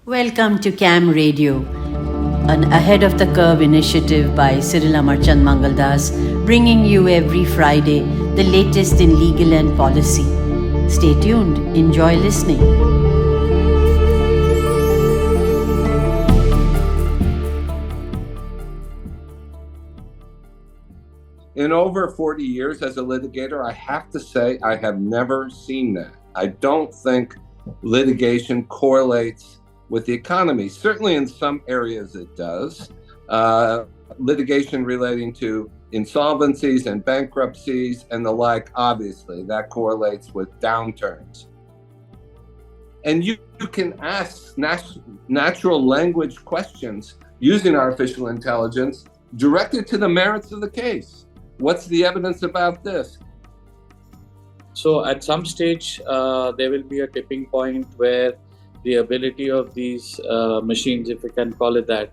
Welcome to CAM Radio, an Ahead of the Curve initiative by Cyril Mangaldas, bringing you every Friday the latest in legal and policy. Stay tuned. Enjoy listening. In over 40 years as a litigator, I have to say I have never seen that. I don't think litigation correlates with the economy. Certainly in some areas it does. Litigation relating to insolvencies and bankruptcies and the like, obviously, that correlates with downturns. And you can ask natural language questions using artificial intelligence directed to the merits of the case. What's the evidence about this? So at some stage, there will be a tipping point where the ability of these machines, if we can call it that,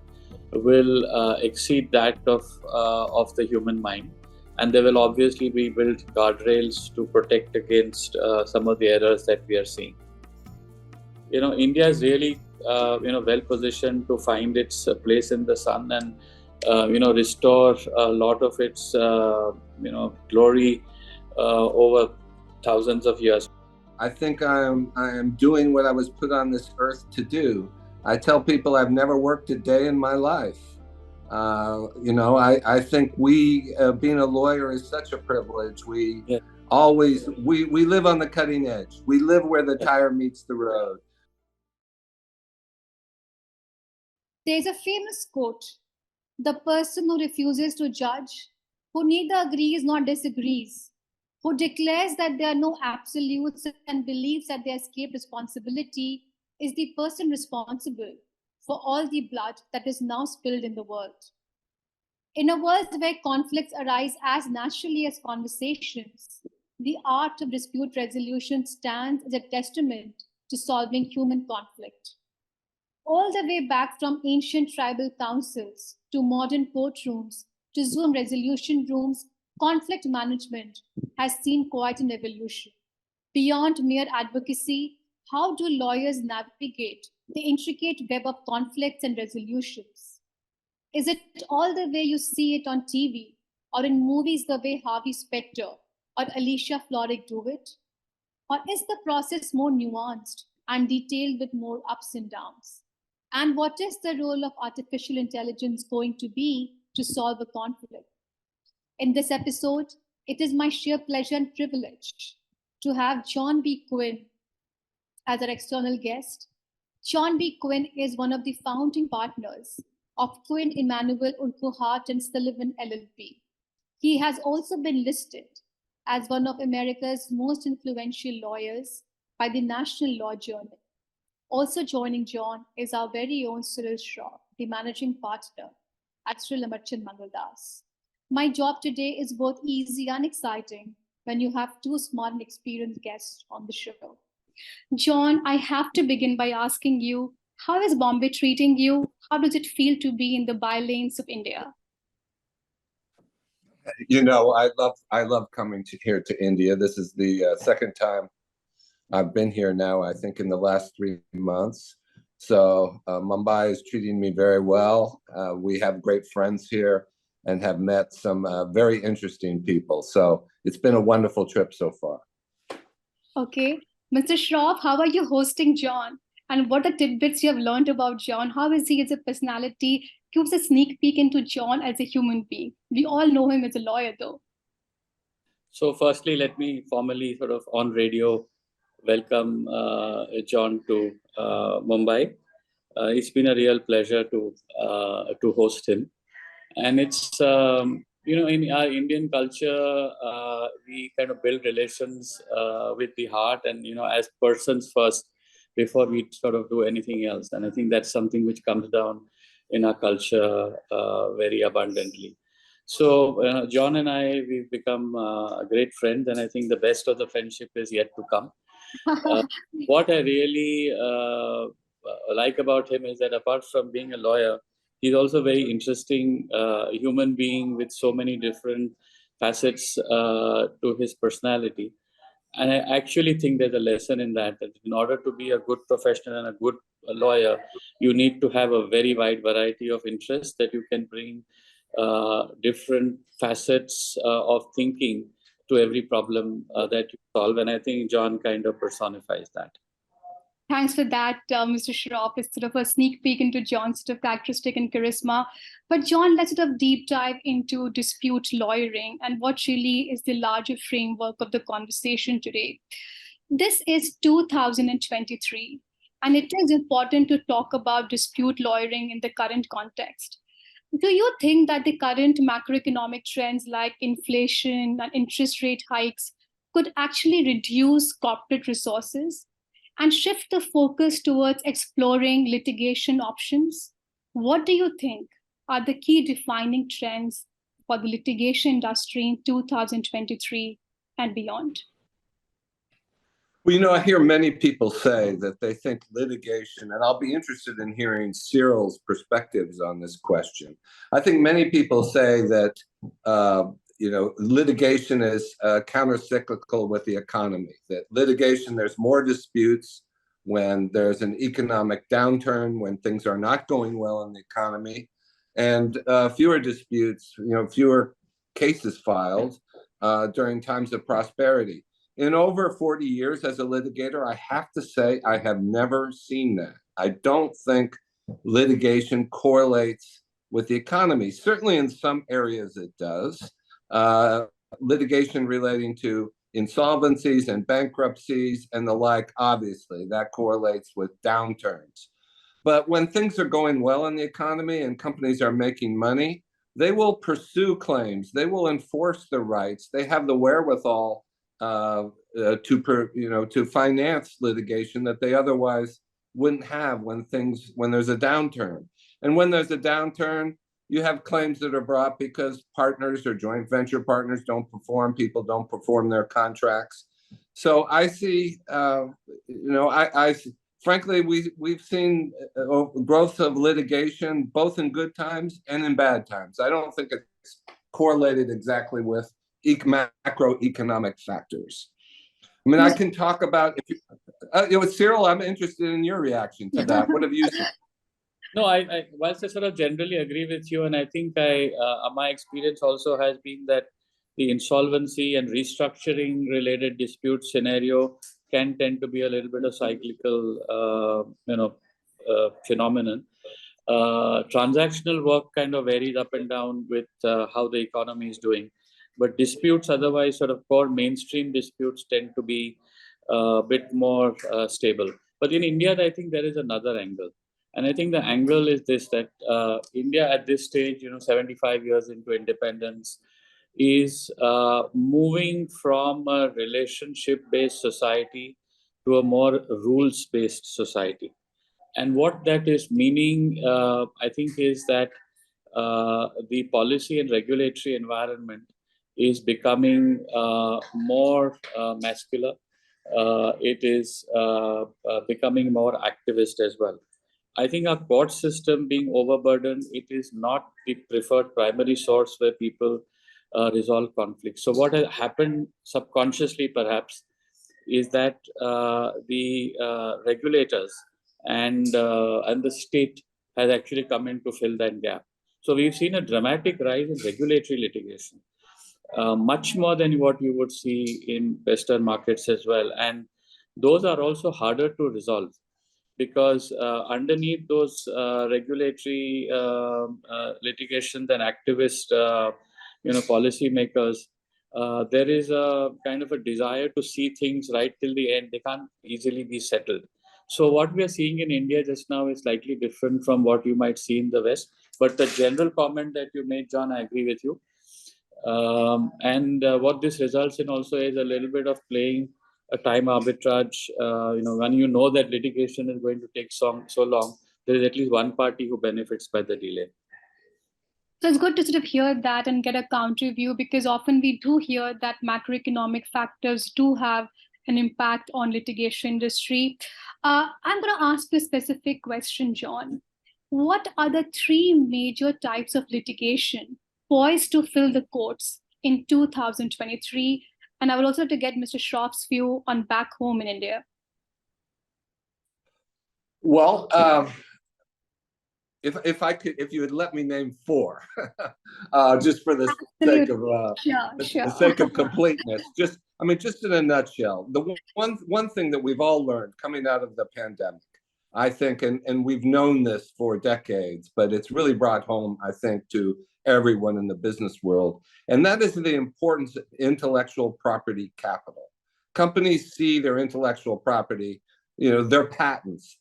will exceed that of the human mind. And there will obviously be built guardrails to protect against some of the errors that we are seeing. India is really, well positioned to find its place in the sun and restore a lot of its, glory over thousands of years. I think I am doing what I was put on this earth to do. I tell people I've never worked a day in my life. I think being a lawyer is such a privilege. We live on the cutting edge. We live where the tire meets the road. There's a famous quote: "The person who refuses to judge, who neither agrees nor disagrees, who declares that there are no absolutes and believes that they escape responsibility, is the person responsible for all the blood that is now spilled in the world." In a world where conflicts arise as naturally as conversations, the art of dispute resolution stands as a testament to solving human conflict. All the way back from ancient tribal councils to modern courtrooms to Zoom resolution rooms, conflict management has seen quite an evolution. Beyond mere advocacy, how do lawyers navigate the intricate web of conflicts and resolutions? Is it all the way you see it on TV or in movies the way Harvey Specter or Alicia Florrick do it? Or is the process more nuanced and detailed with more ups and downs? And what is the role of artificial intelligence going to be to solve a conflict? In this episode, it is my sheer pleasure and privilege to have John B. Quinn as our external guest. John B. Quinn is one of the founding partners of Quinn Emanuel Urquhart Sullivan LLP. He has also been listed as one of America's most influential lawyers by the National Law Journal. Also joining John is our very own Cyril Shroff, the managing partner at Cyril Mangaldas. My job today is both easy and exciting when you have two smart and experienced guests on the show. John, I have to begin by asking you, how is Bombay treating you? How does it feel to be in the bylanes of India? I love coming here to India. This is the second time I've been here now, I think in the last 3 months. So Mumbai is treating me very well. We have great friends here and have met some very interesting people. So it's been a wonderful trip so far. Okay. Mr. Shroff, how are you hosting John? And what are tidbits you have learned about John? How is he as a personality? Give us a sneak peek into John as a human being. We all know him as a lawyer, though. So firstly, let me formally sort of on radio welcome John to Mumbai. It's been a real pleasure to host him. And it's, in our Indian culture, we kind of build relations with the heart and, as persons first before we sort of do anything else. And I think that's something which comes down in our culture very abundantly. So John and I, we've become great friends, and I think the best of the friendship is yet to come. What I really like about him is that apart from being a lawyer, he's also a very interesting human being with so many different facets to his personality. And I actually think there's a lesson in that in order to be a good professional and a good a lawyer, you need to have a very wide variety of interests that you can bring different facets of thinking to every problem that you solve. And I think John kind of personifies that. Thanks for that, Mr. Shroff. It's sort of a sneak peek into John's sort of characteristic and charisma. But John, let's sort of deep dive into dispute lawyering and what really is the larger framework of the conversation today. This is 2023, and it is important to talk about dispute lawyering in the current context. Do you think that the current macroeconomic trends like inflation and interest rate hikes could actually reduce corporate resources and shift the focus towards exploring litigation options? What do you think are the key defining trends for the litigation industry in 2023 and beyond? Well, I hear many people say that they think litigation, and I'll be interested in hearing Cyril's perspectives on this question. I think many people say that, litigation is countercyclical with the economy, that litigation, there's more disputes when there's an economic downturn, when things are not going well in the economy, and fewer disputes, fewer cases filed during times of prosperity. In over 40 years as a litigator, I have to say I have never seen that. I don't think litigation correlates with the economy. Certainly in some areas it does. Litigation relating to insolvencies and bankruptcies and the like, obviously, that correlates with downturns. But when things are going well in the economy and companies are making money, they will pursue claims. They will enforce their rights. They have the wherewithal to finance litigation that they otherwise wouldn't have when there's a downturn. And when there's a downturn, you have claims that are brought because partners or joint venture partners don't perform, people don't perform their contracts. So I see, frankly, we've seen growth of litigation both in good times and in bad times. I don't think it's correlated exactly with macroeconomic factors. I mean, I can talk about with Cyril. I'm interested in your reaction to that. What have you seen? No, whilst I sort of generally agree with you, and I think my experience also has been that the insolvency and restructuring related dispute scenario can tend to be a little bit of cyclical, phenomenon. Transactional work kind of varies up and down with how the economy is doing. But disputes, otherwise, sort of core mainstream disputes tend to be a bit more stable. But in India, I think there is another angle. And I think the angle is this, that India at this stage, 75 years into independence, is moving from a relationship-based society to a more rules-based society. And what that is meaning, I think, is that the policy and regulatory environment is becoming more masculine. It is becoming more activist as well. I think our court system being overburdened, it is not the preferred primary source where people resolve conflicts. So what has happened subconsciously, perhaps, is that the regulators and the state has actually come in to fill that gap. So we've seen a dramatic rise in regulatory litigation, much more than what you would see in Western markets as well. And those are also harder to resolve because underneath those regulatory litigations and activist, policymakers, there is a kind of a desire to see things right till the end. They can't easily be settled. So what we are seeing in India just now is slightly different from what you might see in the West. But the general comment that you made, John, I agree with you. And what this results in also is a little bit of playing a time arbitrage. When you know that litigation is going to take so long, there is at least one party who benefits by the delay. So it's good to sort of hear that and get a counter view, because often we do hear that macroeconomic factors do have an impact on litigation industry. I'm going to ask you a specific question, John. What are the three major types of litigation poised to fill the courts in 2023? And I would also like to get Mr. Shroff's view on back home in India. Well, if you had let me name four, just for the sake of Sure. the sake of completeness, just in a nutshell, the one thing that we've all learned coming out of the pandemic, I think, and we've known this for decades, but it's really brought home, I think, to everyone in the business world, and that is the importance of intellectual property capital. Companies see their intellectual property, their patents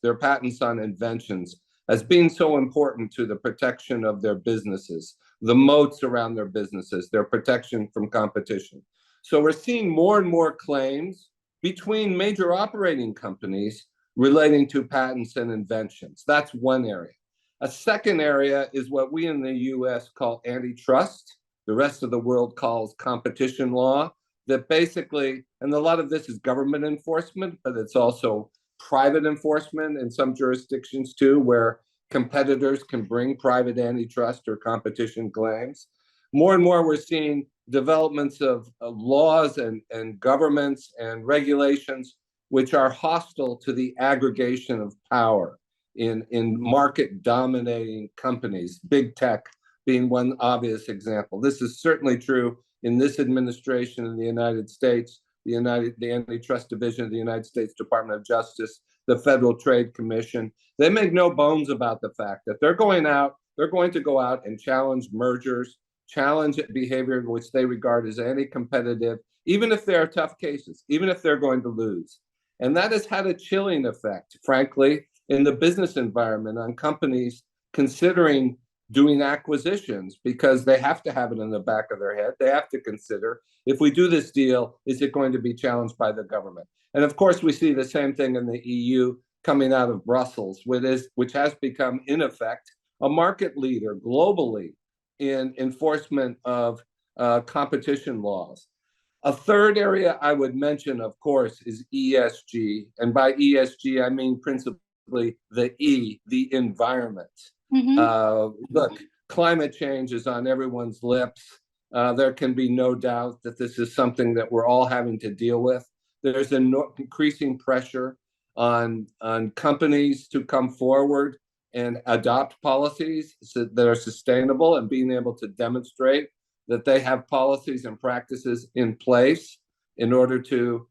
on inventions, as being so important to the protection of their businesses, the moats around their businesses, their protection from competition. So we're seeing more and more claims between major operating companies relating to patents and inventions. That's one area. A second area is what we in the US call antitrust. The rest of the world calls competition law. That basically, and a lot of this is government enforcement, but it's also private enforcement in some jurisdictions too, where competitors can bring private antitrust or competition claims. More and more, we're seeing developments of laws and governments and regulations which are hostile to the aggregation of power in market dominating companies, big tech being one obvious example. This is certainly true in this administration in the United States, the Antitrust Division of the United States Department of Justice, the Federal Trade Commission. They make no bones about the fact that they're going to go out and challenge mergers, challenge behavior which they regard as anti-competitive, even if there are tough cases, even if they're going to lose. And that has had a chilling effect, frankly, in the business environment on companies considering doing acquisitions, because they have to have it in the back of their head. They have to consider, if we do this deal, is it going to be challenged by the government? And of course, we see the same thing in the EU coming out of Brussels, which has become, in effect, a market leader globally in enforcement of competition laws. A third area I would mention, of course, is ESG. And by ESG, I mean principally the E, the environment. Look, climate change is on everyone's lips. There can be no doubt that this is something that we're all having to deal with. There's increasing pressure on companies to come forward and adopt policies that are sustainable, and being able to demonstrate that they have policies and practices in place in order to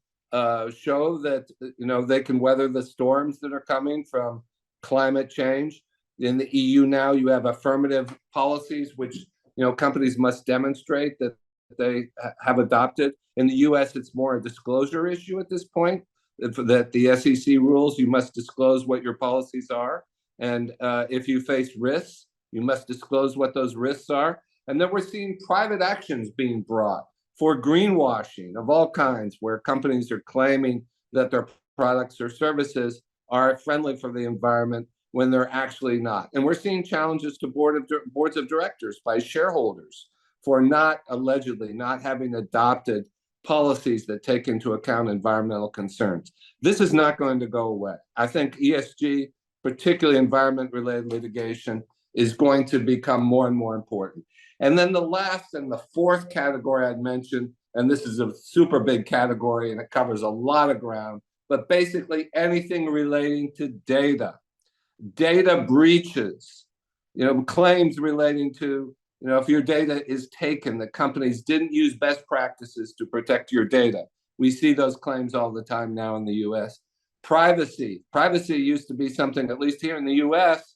show that they can weather the storms that are coming from climate change. In the EU now, you have affirmative policies which companies must demonstrate that they have adopted. In the US, it's more a disclosure issue at this point, that the SEC rules, you must disclose what your policies are. And if you face risks, you must disclose what those risks are. And then we're seeing private actions being brought for greenwashing of all kinds, where companies are claiming that their products or services are friendly for the environment when they're actually not. And we're seeing challenges to boards of directors by shareholders for allegedly not having adopted policies that take into account environmental concerns. This is not going to go away. I think ESG, particularly environment-related litigation, is going to become more and more important. And then the last and the fourth category I'd mention, and this is a super big category and it covers a lot of ground, but basically anything relating to data breaches, claims relating to, if your data is taken, the companies didn't use best practices to protect your data. We see those claims all the time now in the US. Privacy used to be something, at least here in the US,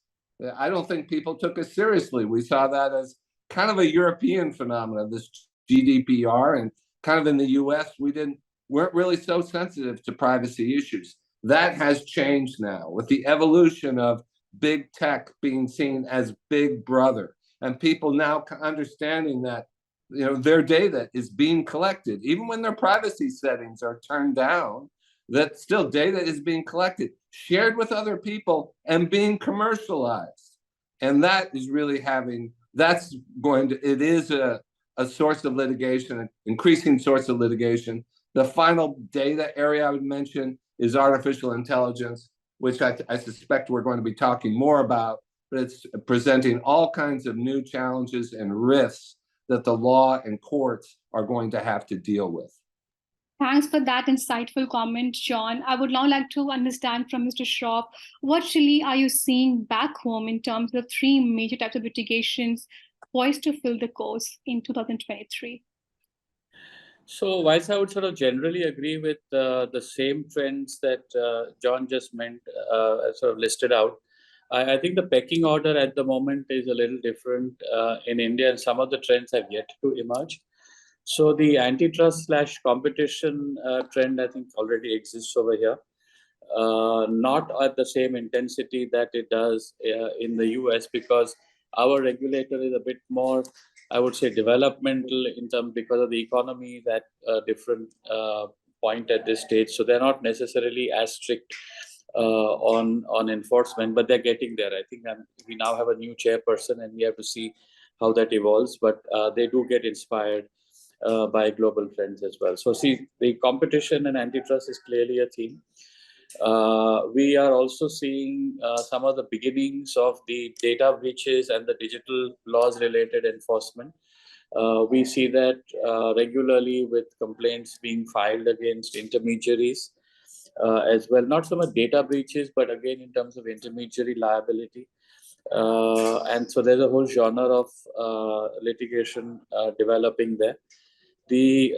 I don't think people took as seriously. We saw that as kind of a European phenomenon, this GDPR, and kind of in the US, weren't really so sensitive to privacy issues. That has changed now with the evolution of big tech being seen as big brother, and people now understanding that their data is being collected, even when their privacy settings are turned down, that still data is being collected, shared with other people, and being commercialized. And that is really it is a source of litigation, an increasing source of litigation. The final data area I would mention is artificial intelligence, which I suspect we're going to be talking more about, but it's presenting all kinds of new challenges and risks that the law and courts are going to have to deal with. Thanks for that insightful comment, John. I would now like to understand from Mr. Shroff, what really are you seeing back home in terms of three major types of litigations poised to fill the course in 2023? So, whilst I would sort of generally agree with the same trends that John just sort of listed out, I think the pecking order at the moment is a little different in India, and some of the trends have yet to emerge. So, the antitrust / competition trend, I think, already exists over here. Not at the same intensity that it does in the US, because our regulator is a bit more, I would say, developmental in terms, because of the economy is at a different point at this stage. So they're not necessarily as strict on enforcement, but they're getting there. I think we now have a new chairperson, and we have to see how that evolves. But they do get inspired by global trends as well. So see, the competition and antitrust is clearly a theme. We are also seeing some of the beginnings of the data breaches and the digital laws related enforcement. We see that regularly with complaints being filed against intermediaries as well. Not so much data breaches, but again, in terms of intermediary liability. And so there's a whole genre of litigation developing there. The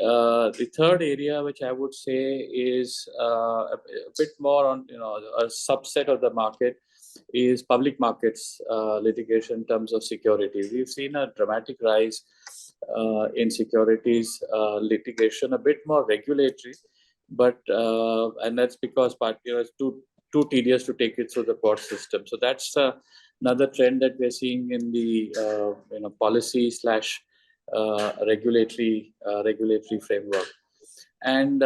third area, which I would say is a bit more on a subset of the market, is public markets litigation in terms of securities. We've seen a dramatic rise in securities litigation, a bit more regulatory, but and that's because it's too tedious to take it through the court system. So that's another trend that we're seeing in the policy / regulatory framework. And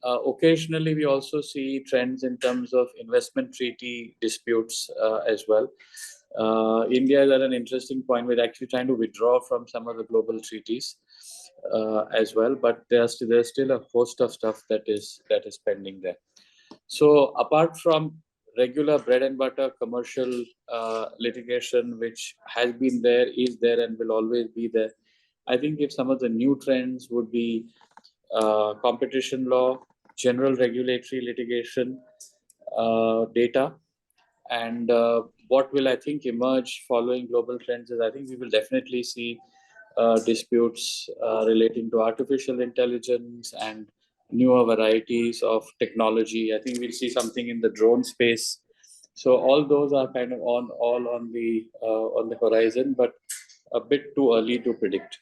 occasionally we also see trends in terms of investment treaty disputes as well. India is at an interesting point. We're actually trying to withdraw from some of the global treaties as well, but there's still a host of stuff that is pending there. So apart from regular bread and butter commercial litigation, which has been there, is there, and will always be there, I think if some of the new trends would be competition law, general regulatory litigation, data, and what will, I think, emerge following global trends is, I think we will definitely see disputes relating to artificial intelligence and newer varieties of technology. I think we'll see something in the drone space. So all those are kind of on the horizon, but a bit too early to predict.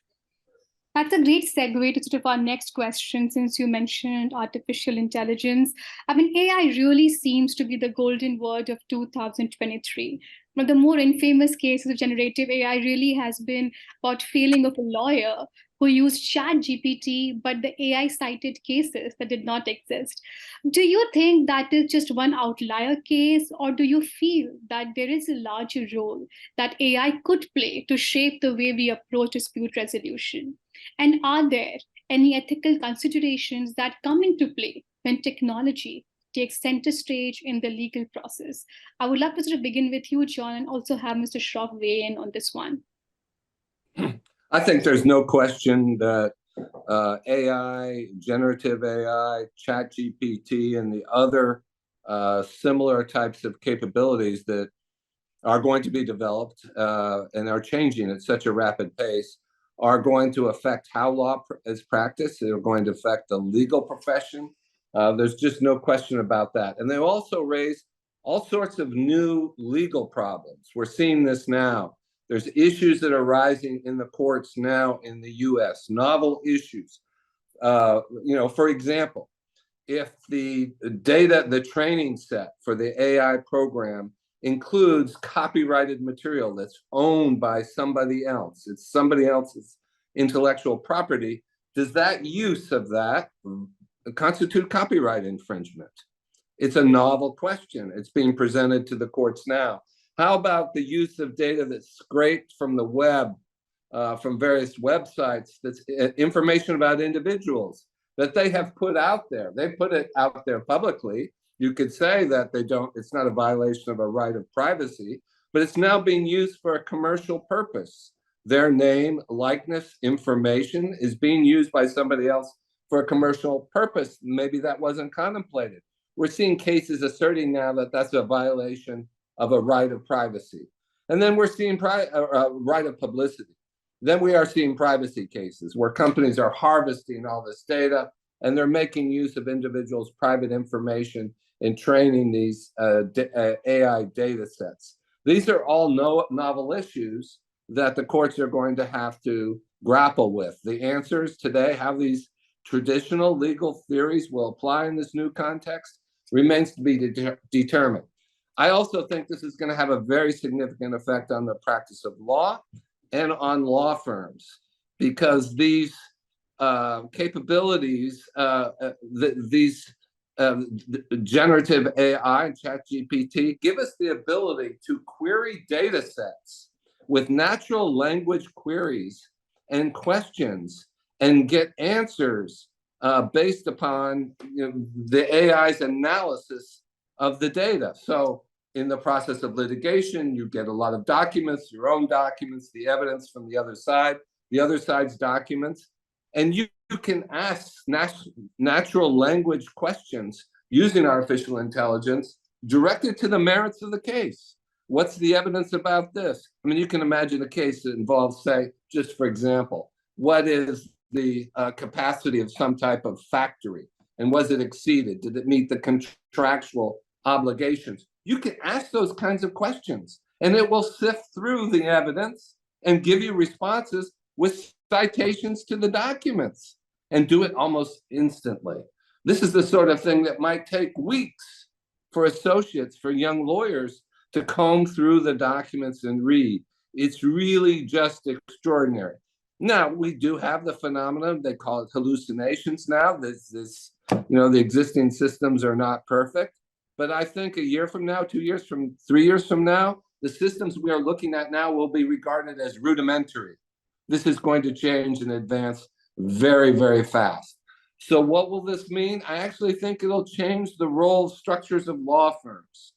That's a great segue to sort of our next question, since you mentioned artificial intelligence. I mean, AI really seems to be the golden word of 2023. One of the more infamous cases of generative AI really has been about failing of a lawyer who used ChatGPT, but the AI cited cases that did not exist. Do you think that is just one outlier case, or do you feel that there is a larger role that AI could play to shape the way we approach dispute resolution? And are there any ethical considerations that come into play when technology takes center stage in the legal process? I would love to sort of begin with you, John, and also have Mr. Shroff weigh in on this one. I think there's no question that AI, generative AI, ChatGPT, and the other similar types of capabilities that are going to be developed and are changing at such a rapid pace are going to affect how law is practiced. They're going to affect the legal profession. There's just no question about that. And they also raise all sorts of new legal problems. We're seeing this now. There's issues that are rising in the courts now in the US, novel issues. For example, if the data, the training set for the AI program includes copyrighted material that's owned by somebody else, it's somebody else's intellectual property, does that use of that constitute copyright infringement? It's a novel question. It's being presented to the courts now. How about the use of data that's scraped from the web, from various websites, that's information about individuals that they have put out there? They put it out there publicly. You could say that it's not a violation of a right of privacy, but it's now being used for a commercial purpose. Their name, likeness, information is being used by somebody else for a commercial purpose. Maybe that wasn't contemplated. We're seeing cases asserting now that that's a violation of a right of privacy. And then we're seeing right of publicity. Then we are seeing privacy cases where companies are harvesting all this data and they're making use of individuals' private information in training these AI data sets. These are all novel issues that the courts are going to have to grapple with. The answers today, how these traditional legal theories will apply in this new context, remains to be determined. I also think this is going to have a very significant effect on the practice of law and on law firms, because these capabilities, these generative AI and ChatGPT give us the ability to query data sets with natural language queries and questions and get answers based upon the AI's analysis of the data. So in the process of litigation, you get a lot of documents, your own documents, the evidence from the other side's documents, and you can ask natural language questions using artificial intelligence directed to the merits of the case. What's the evidence about this? I mean, you can imagine a case that involves, say, just for example, what is the capacity of some type of factory, and was it exceeded? Did it meet the contractual obligations? You can ask those kinds of questions, and it will sift through the evidence and give you responses with citations to the documents, and do it almost instantly. This is the sort of thing that might take weeks for associates, for young lawyers to comb through the documents and read. It's really just extraordinary. Now, we do have the phenomenon, they call it hallucinations now. The existing systems are not perfect. But I think a year from now, 2 years from, 3 years from now, the systems we are looking at now will be regarded as rudimentary. This is going to change and advance very, very fast. So what will this mean? I actually think it'll change the role structures of law firms.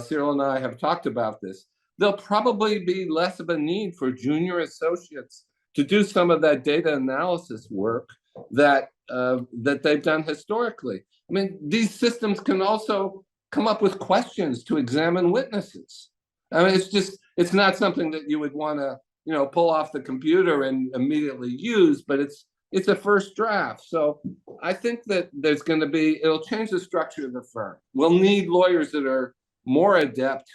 Cyril and I have talked about this. There'll probably be less of a need for junior associates to do some of that data analysis work that they've done historically. I mean, these systems can also come up with questions to examine witnesses. I mean, it's not something that you would want to, pull off the computer and immediately use, but it's a first draft. So I think that it'll change the structure of the firm. We'll need lawyers that are more adept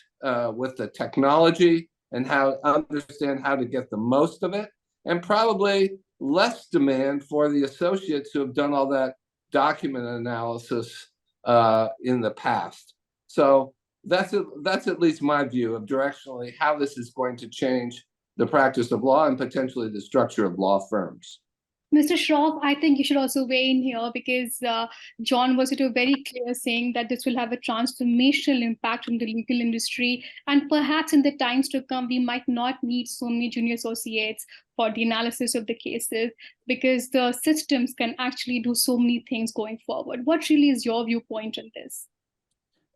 with the technology and understand how to get the most of it, and probably less demand for the associates who have done all that document analysis in the past. So that's at least my view of directionally how this is going to change the practice of law and potentially the structure of law firms. Mr. Shroff, I think you should also weigh in here, because John was very clear saying that this will have a transformational impact on the legal industry. And perhaps in the times to come, we might not need so many junior associates for the analysis of the cases, because the systems can actually do so many things going forward. What really is your viewpoint on this?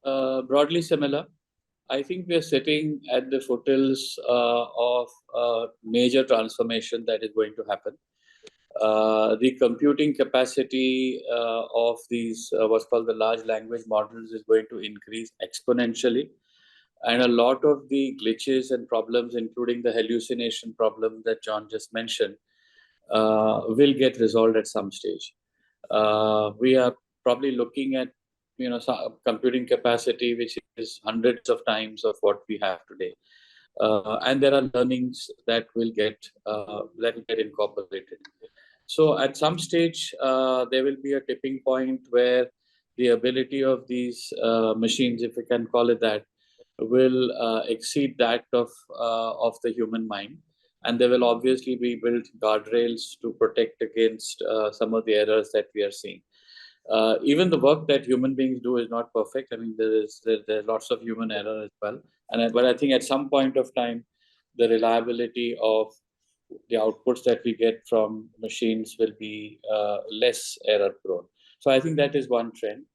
Broadly similar. I think we are sitting at the foothills of a major transformation that is going to happen. The computing capacity of these what's called the large language models is going to increase exponentially, and a lot of the glitches and problems, including the hallucination problem that John just mentioned, will get resolved at some stage. We are probably looking at computing capacity which is hundreds of times of what we have today, and there are learnings that will get incorporated. So at some stage, there will be a tipping point where the ability of these machines, if we can call it that, will exceed that of the human mind. And there will obviously be built guardrails to protect against some of the errors that we are seeing. Even the work that human beings do is not perfect. I mean, there's lots of human error as well. But I think at some point of time, the reliability of the outputs that we get from machines will be less error prone. So I think that is one trend.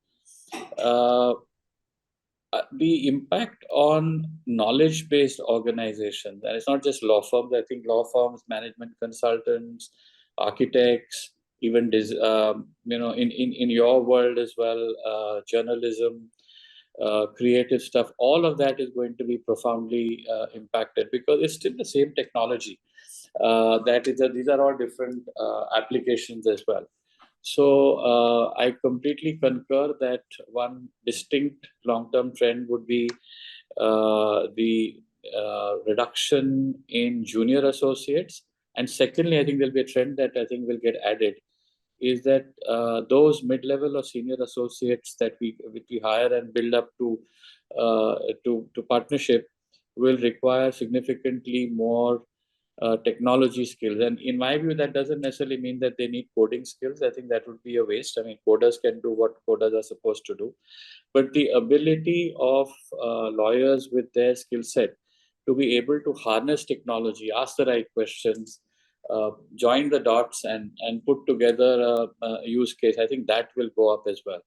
The impact on knowledge-based organizations, and it's not just law firms. I think law firms, management consultants, architects, even in your world as well, journalism, creative stuff, all of that is going to be profoundly impacted, because it's still the same technology. These are all different applications as well. So I completely concur that one distinct long-term trend would be the reduction in junior associates. And secondly, I think there'll be a trend that I think will get added, is that those mid-level or senior associates that we hire and build up to partnership will require significantly more technology skills. And in my view, that doesn't necessarily mean that they need coding skills. I think that would be a waste. I mean, coders can do what coders are supposed to do. But the ability of lawyers with their skill set to be able to harness technology, ask the right questions, join the dots and put together a use case, I think that will go up as well.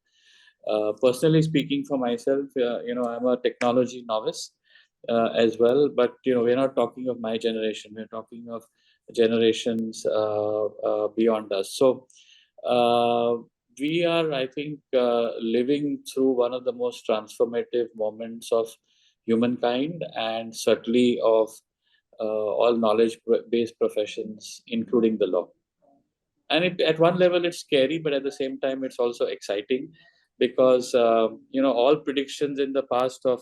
Personally speaking for myself, I'm a technology novice as well, but we're not talking of my generation, we're talking of generations beyond us. So we are, I think, living through one of the most transformative moments of humankind, and certainly of all knowledge-based professions, including the law. And at one level, it's scary, but at the same time, it's also exciting, because all predictions in the past of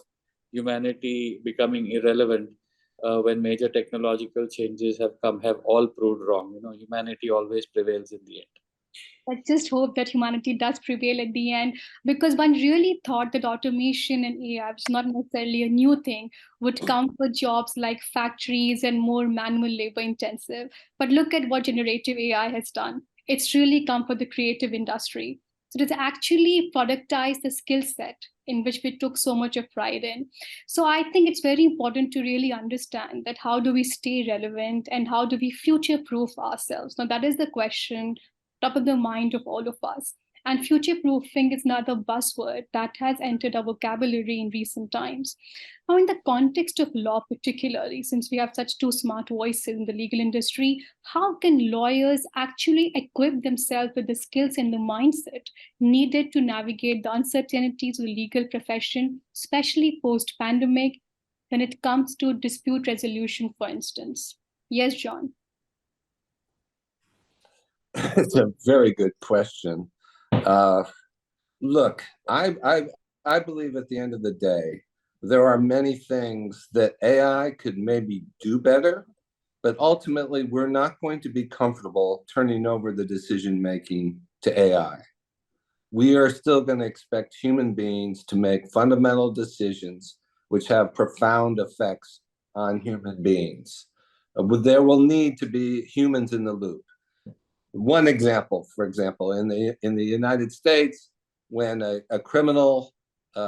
humanity becoming irrelevant when major technological changes have come have all proved wrong. Humanity always prevails in the end. Let's just hope that humanity does prevail at the end, because one really thought that automation and AI, which is not necessarily a new thing, would come for jobs like factories and more manual labor intensive. But look at what generative AI has done. It's really come for the creative industry. So it's actually productized the skill set in which we took so much of pride in. So I think it's very important to really understand that how do we stay relevant and how do we future-proof ourselves? Now, that is the question top of the mind of all of us. And future-proofing is another buzzword that has entered our vocabulary in recent times. Now, in the context of law particularly, since we have such two smart voices in the legal industry, how can lawyers actually equip themselves with the skills and the mindset needed to navigate the uncertainties of the legal profession, especially post-pandemic, when it comes to dispute resolution, for instance? Yes, John. It's a very good question. Look, I believe at the end of the day, there are many things that AI could maybe do better, but ultimately we're not going to be comfortable turning over the decision-making to AI. We are still going to expect human beings to make fundamental decisions which have profound effects on human beings. There will need to be humans in the loop. One example, for example, in the United States, when a criminal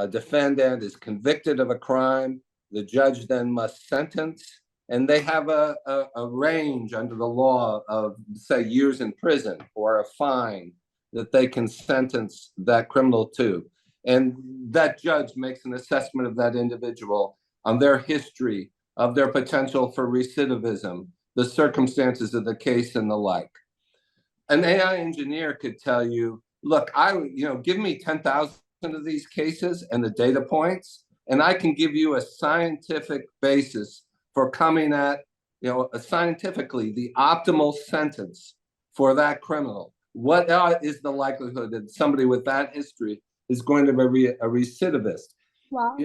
defendant is convicted of a crime, the judge then must sentence, and they have a range under the law of, say, years in prison or a fine that they can sentence that criminal to. And that judge makes an assessment of that individual on their history, of their potential for recidivism, the circumstances of the case, and the like. An AI engineer could tell you, look, give me 10,000 of these cases and the data points, and I can give you a scientific basis for coming at, scientifically, the optimal sentence for that criminal. What is the likelihood that somebody with that history is going to be a recidivist? Wow.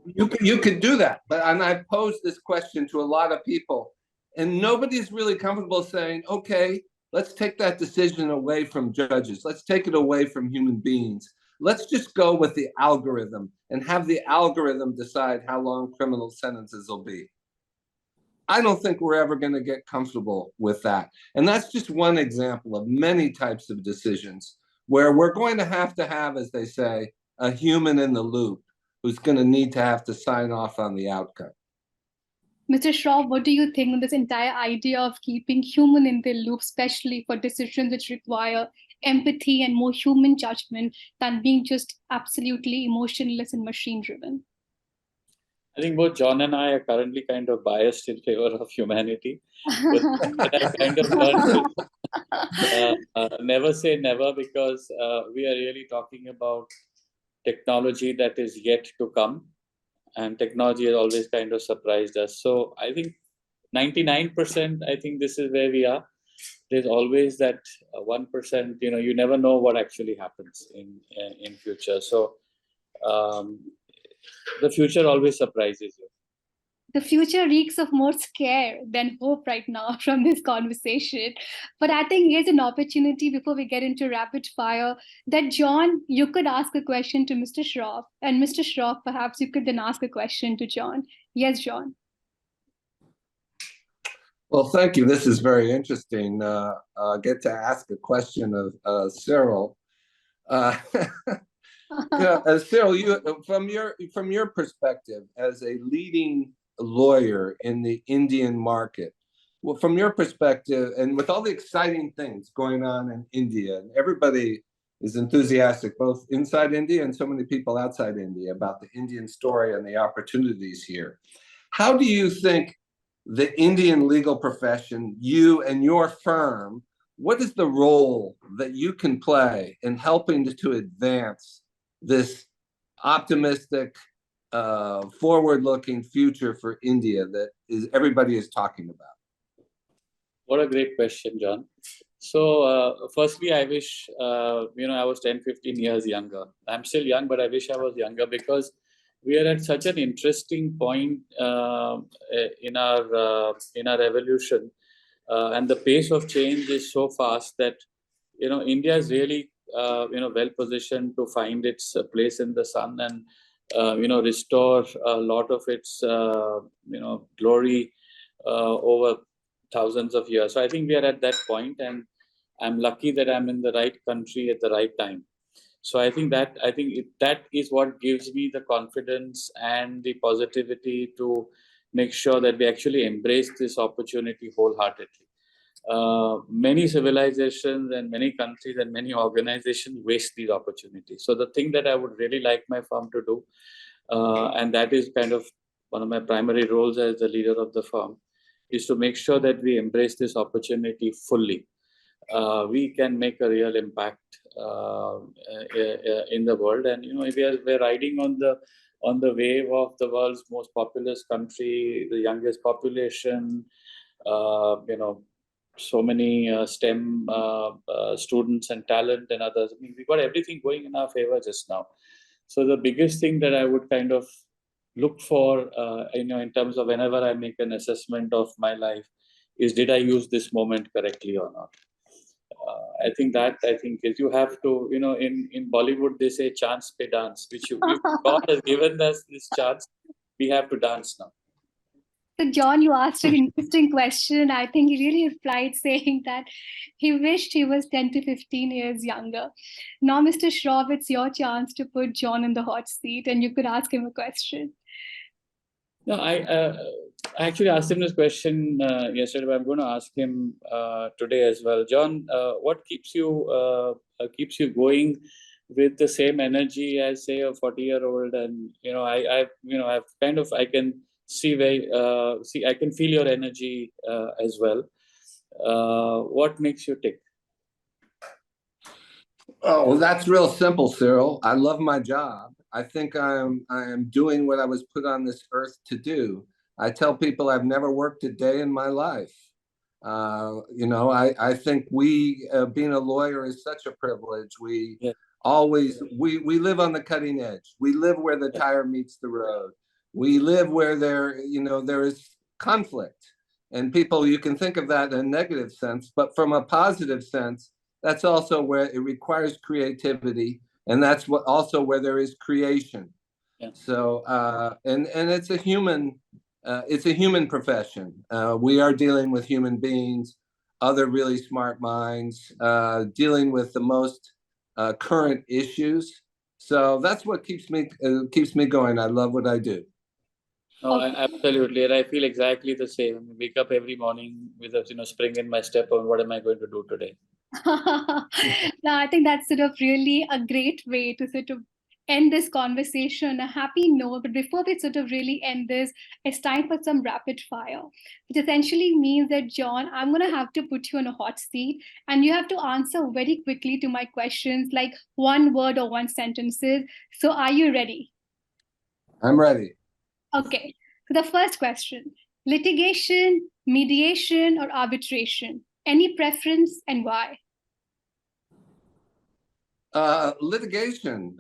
You could do that, and I've posed this question to a lot of people, and nobody's really comfortable saying, okay, let's take that decision away from judges. Let's take it away from human beings. Let's just go with the algorithm and have the algorithm decide how long criminal sentences will be. I don't think we're ever going to get comfortable with that. And that's just one example of many types of decisions where we're going to have, as they say, a human in the loop who's going to need to have to sign off on the outcome. Mr. Shroff, what do you think on this entire idea of keeping human in the loop, especially for decisions which require empathy and more human judgment than being just absolutely emotionless and machine-driven? I think both John and I are currently kind of biased in favor of humanity. But I kind of learned Never say never, because we are really talking about technology that is yet to come, and technology has always kind of surprised us. So I think 99%, I think this is where we are. There's always that 1%, you never know what actually happens in future. So the future always surprises you. The future reeks of more scare than hope right now from this conversation. But I think here's an opportunity before we get into rapid fire that, John, you could ask a question to Mr. Shroff, and Mr. Shroff, perhaps you could then ask a question to John. Yes, John. Well, thank you. This is very interesting. Get to ask a question of Cyril. Cyril, from your perspective as a leading lawyer in the Indian market, well, from your perspective, and with all the exciting things going on in India, and everybody is enthusiastic, both inside India and so many people outside India, about the Indian story and the opportunities here. How do you think the Indian legal profession, you and your firm, what is the role that you can play in helping to advance this optimistic, forward-looking future for India that everybody is talking about? What a great question, John. So firstly, I wish, I was 10, 15 years younger. I'm still young, but I wish I was younger, because we are at such an interesting point in our evolution, and the pace of change is so fast that India is really well positioned to find its place in the sun and restore a lot of its glory over thousands of years. So I think we are at that point, and I'm lucky that I'm in the right country at the right time. So I think that is what gives me the confidence and the positivity to make sure that we actually embrace this opportunity wholeheartedly. Many civilizations and many countries and many organizations waste these opportunities. So the thing that I would really like my firm to do, and that is kind of one of my primary roles as the leader of the firm, is to make sure that we embrace this opportunity fully. We can make a real impact in the world, and we're riding on the wave of the world's most populous country, the youngest population, so many STEM students and talent and others. I mean, we've got everything going in our favor just now. So the biggest thing that I would kind of look for, in terms of whenever I make an assessment of my life, is did I use this moment correctly or not? I think is you have to, in Bollywood they say chance pe dance, which God has given us this chance, we have to dance now. So John, you asked an interesting question. I think he really replied saying that he wished he was 10 to 15 years younger. Now, Mr. Shroff, it's your chance to put John in the hot seat, and you could ask him a question. No, I actually asked him this question yesterday, but I'm going to ask him today as well. John, what keeps you going with the same energy as, say, a 40-year-old? And I can I can feel your energy as well. What makes you tick? Oh, well, that's real simple, Cyril. I love my job. I think I am doing what I was put on this earth to do. I tell people I've never worked a day in my life. I think being a lawyer is such a privilege. We live on the cutting edge. We live where the tire meets the road. We live where there is conflict, and people, you can think of that in a negative sense, but from a positive sense, that's also where it requires creativity, and that's also where there is creation. Yeah. So, and it's a human profession. We are dealing with human beings, other really smart minds, dealing with the most current issues. So that's what keeps me going. I love what I do. No, absolutely, and I feel exactly the same. I wake up every morning with a spring in my step on what am I going to do today. No, I think that's sort of really a great way to sort of end this conversation on a happy note. But before we sort of really end this, it's time for some rapid fire, which essentially means that, John, I'm going to have to put you on a hot seat and you have to answer very quickly to my questions, like one word or one sentences. So are you ready? I'm ready. Okay. So the first question, litigation, mediation, or arbitration? Any preference and why? Litigation,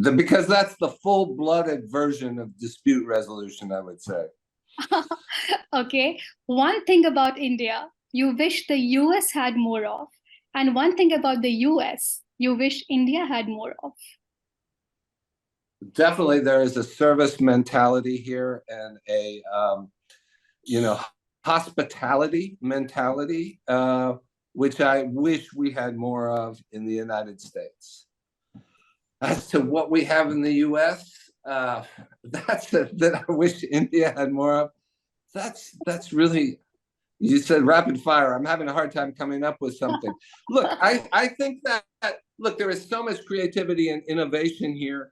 because that's the full-blooded version of dispute resolution, I would say. Okay. One thing about India you wish the US had more of, and one thing about the US you wish India had more of. Definitely, there is a service mentality here and a, hospitality mentality, which I wish we had more of in the United States. As to what we have in the U.S., that I wish India had more of. That's really, you said rapid fire. I'm having a hard time coming up with something. Look, I think that there is so much creativity and innovation here.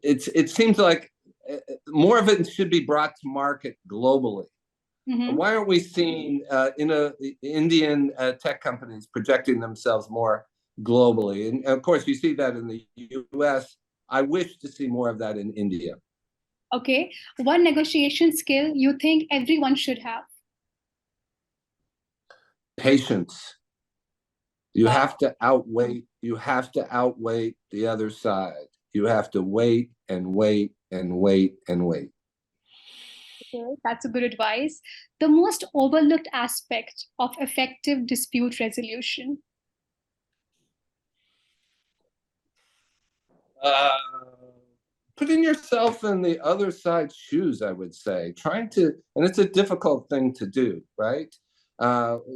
It seems like more of it should be brought to market globally. Mm-hmm. Why aren't we seeing Indian tech companies projecting themselves more globally? And of course, you see that in the US. I wish to see more of that in India. Okay. One negotiation skill you think everyone should have? Patience. You have to outwait the other side. You have to wait and wait and wait and wait. Okay, that's a good advice. The most overlooked aspect of effective dispute resolution? Putting yourself in the other side's shoes, I would say. And it's a difficult thing to do, right?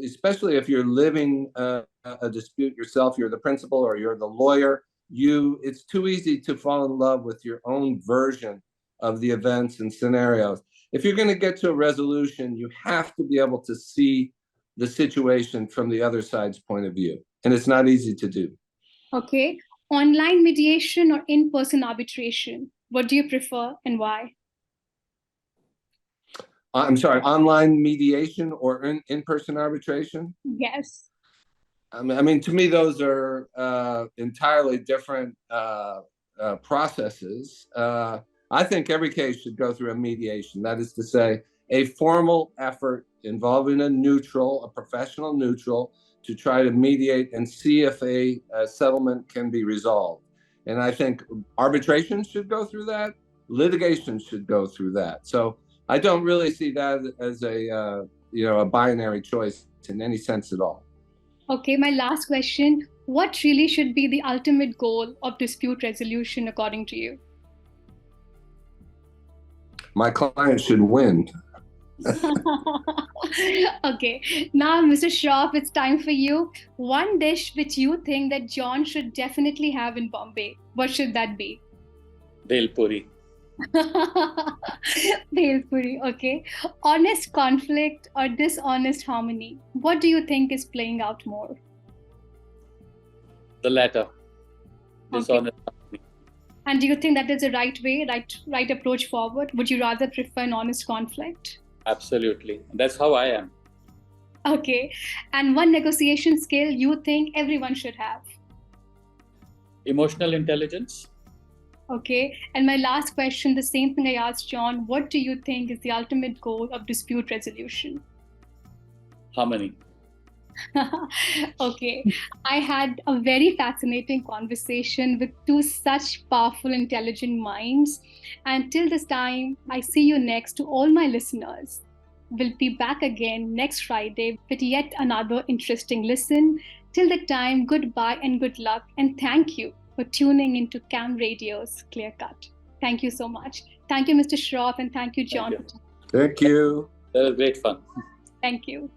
Especially if you're living a dispute yourself, you're the principal or you're the lawyer. It's too easy to fall in love with your own version of the events and scenarios. If you're going to get to a resolution, you have to be able to see the situation from the other side's point of view. And it's not easy to do. Okay. Online mediation or in-person arbitration? What do you prefer and why? I'm sorry, online mediation or in-person arbitration? Yes. I mean, to me, those are entirely different processes. I think every case should go through a mediation. That is to say, a formal effort involving a professional neutral, to try to mediate and see if a settlement can be resolved. And I think arbitration should go through that. Litigation should go through that. So I don't really see that as a binary choice in any sense at all. Okay, my last question. What really should be the ultimate goal of dispute resolution according to you? My client should win. Okay, now Mr. Shroff, it's time for you. One dish which you think that John should definitely have in Bombay. What should that be? Bhel puri. Bhel puri, okay. Honest conflict or dishonest harmony? What do you think is playing out more? The latter. Dishonest harmony. And do you think that is the right way, right approach forward? Would you rather prefer an honest conflict? Absolutely. That's how I am. Okay. And one negotiation skill you think everyone should have? Emotional intelligence. Okay. And my last question, the same thing I asked John, what do you think is the ultimate goal of dispute resolution? Harmony. Okay. I had a very fascinating conversation with two such powerful, intelligent minds. And till this time, I see you next. To all my listeners, we'll be back again next Friday with yet another interesting listen. Till the time, goodbye and good luck. And thank you for tuning into Cam Radio's Clear Cut. Thank you so much. Thank you, Mr. Shroff, and thank you, John. Thank you. That was great fun. Thank you.